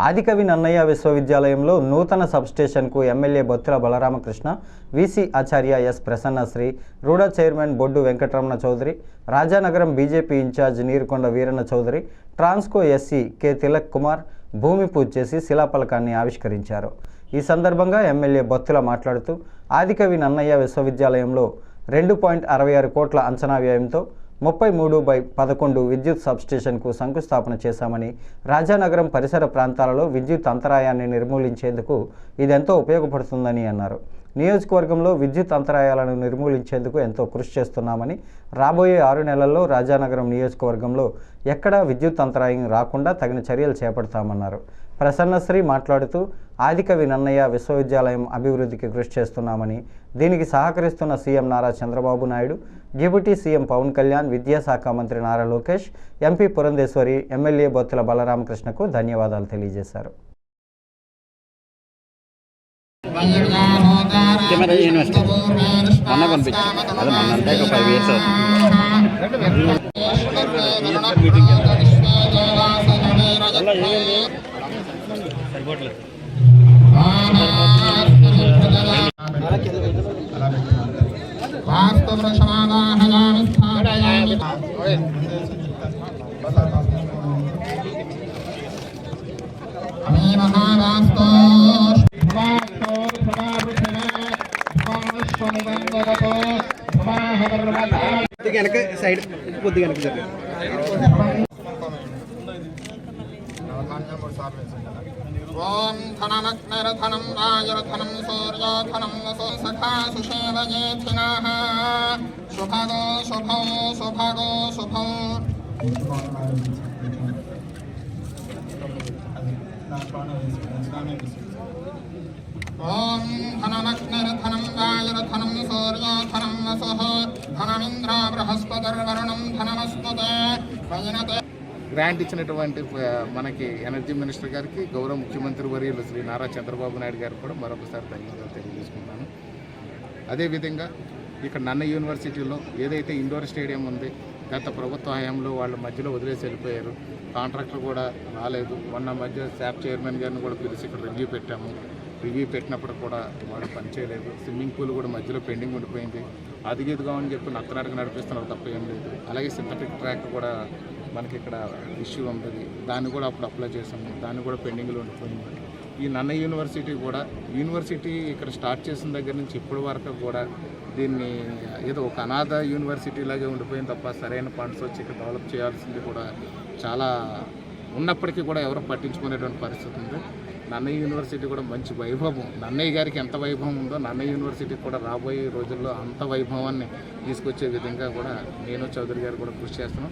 ఆదికవి నన్నయ్య విశ్వవిద్యాలయంలో నూతన సబ్స్టేషన్కు ఎమ్మెల్యే బొత్తుల బలరామకృష్ణ, వీసీ ఆచార్య S Prasannasri, RUDA chairman Boddu Venkataramana Chowdary, Rajanagaram BJP incharge Nirukonda Veeranna Chowdary, Transco SC K Tilak Kumar భూమి పూజ చేసి శిలాఫలకాన్ని ఆవిష్కరించారు. ఈ సందర్భంగా ఎమ్మెల్యే బొత్తుల మాట్లాడుతూ ఆదికవి నన్నయ్య విశ్వవిద్యాలయంలో 2.66 కోట్ల అంచనా వ్యయంతో 33/11 విద్యుత్ సబ్స్టేషన్కు శంకుస్థాపన చేశామని, రాజానగరం పరిసర ప్రాంతాలలో విద్యుత్ అంతరాయాన్ని నిర్మూలించేందుకు ఇదెంతో ఉపయోగపడుతుందని అన్నారు. నియోజకవర్గంలో విద్యుత్ అంతరాయాలను నిర్మూలించేందుకు ఎంతో కృషి చేస్తున్నామని, రాబోయే 6 నెలల్లో రాజానగరం నియోజకవర్గంలో ఎక్కడా విద్యుత్ అంతరాయం రాకుండా తగిన చర్యలు చేపడతామన్నారు. ప్రసన్నశ్రీ మాట్లాడుతూ ఆదికవి నన్నయ్య విశ్వవిద్యాలయం అభివృద్ధికి కృషి చేస్తున్నామని, దీనికి సహకరిస్తున్న CM Nara Chandrababu Naidu, deputy CM Pawan Kalyan, విద్యాశాఖ మంత్రి నారా లోకేష్, ఎంపీ పురంధేశ్వరి, ఎమ్మెల్యే బొత్తుల బలరామకృష్ణకు ధన్యవాదాలు తెలియజేశారు. సైడ్ కొద్దిగా ఓం ధనమగ్నిర్ధనం రాజర్ధనం సూర్యోధనం వసో సఖా సుషేవయేధినః శుభగో శుభో శుభగో శుభో. ఓం ధనమగ్నిర్ధనం రాజర్ధనం సూర్యోధనం వసో ధనమింద్ర బృహస్పతిర్వరుణం ధనమస్తుతే వైనతే. గ్రాంట్ ఇచ్చినటువంటి మనకి ఎనర్జీ మినిస్టర్ గారికి, గౌరవ ముఖ్యమంత్రి వర్యులు శ్రీ నారా చంద్రబాబు నాయుడు గారికి కూడా మరొకసారి ధన్యవాదాలు తెలియజేసుకుంటున్నాను. అదేవిధంగా ఇక్కడ నన్నయ్య యూనివర్సిటీలో ఏదైతే ఇండోర్ స్టేడియం ఉంది, గత ప్రభుత్వ హయాంలో వాళ్ళ మధ్యలో వదిలేసి వెళ్ళిపోయారు. కాంట్రాక్టర్ కూడా రాలేదు. మొన్న మధ్య శాప్ చైర్మన్ గారిని కూడా పిలిచి ఇక్కడ రివ్యూ పెట్టాము. రివ్యూ పెట్టినప్పుడు కూడా వాళ్ళు పనిచేయలేదు. స్విమ్మింగ్ పూల్ కూడా మధ్యలో పెండింగ్ ఉండిపోయింది. అదిగేదిగా అని చెప్పి నత్తనాటక నడిపిస్తున్నారు, తప్ప ఏం లేదు. అలాగే సింథటిక్ ట్రాక్ కూడా మనకి ఇక్కడ ఇష్యూ ఉంటుంది, దాన్ని కూడా అప్పుడు అప్లై చేసాము, దాన్ని కూడా పెండింగ్లో ఉండిపోయింది. ఈ నన్నయ్య యూనివర్సిటీ ఇక్కడ స్టార్ట్ చేసిన దగ్గర నుంచి ఇప్పటి వరకు కూడా దీన్ని ఏదో ఒక అనాథ యూనివర్సిటీ లాగే ఉండిపోయింది తప్ప సరైన ఫండ్స్ వచ్చి ఇక్కడ డెవలప్ చేయాల్సింది కూడా చాలా ఉన్నప్పటికీ కూడా ఎవరో పట్టించుకునేటువంటి పరిస్థితి ఉంది. నన్నయ్య యూనివర్సిటీ కూడా మంచి వైభవం, నన్నయ్య గారికి ఎంత వైభవం ఉందో నన్నయ్య యూనివర్సిటీకి కూడా రాబోయే రోజుల్లో అంత వైభవాన్ని తీసుకొచ్చే విధంగా కూడా నేను చౌదరి గారు కూడా కృషి చేస్తున్నాం.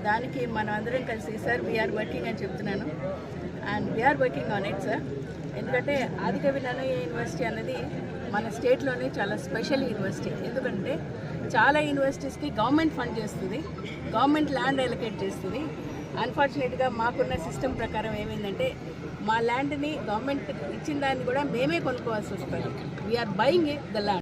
దానికి మనం అందరం కలిసి సార్ వీఆర్ వర్కింగ్ అని చెప్తున్నాను, and we're working on it sir. ఎందుకంటే ఆదికవి నన్నయ్య యూనివర్సిటీ అన్నది మన స్టేట్లోనే చాలా స్పెషల్ యూనివర్సిటీ. ఎందుకంటే చాలా యూనివర్సిటీస్కి గవర్నమెంట్ ఫండ్ చేస్తుంది, గవర్నమెంట్ ల్యాండ్ అలొకేట్ చేస్తుంది. అన్ఫార్చునేట్గా మాకున్న సిస్టమ్ ప్రకారం ఏమైందంటే మా ల్యాండ్ని గవర్నమెంట్ ఇచ్చిన దాన్ని కూడా మేమే కొనుక్కోవాల్సి వస్తుంది. We're buying the land.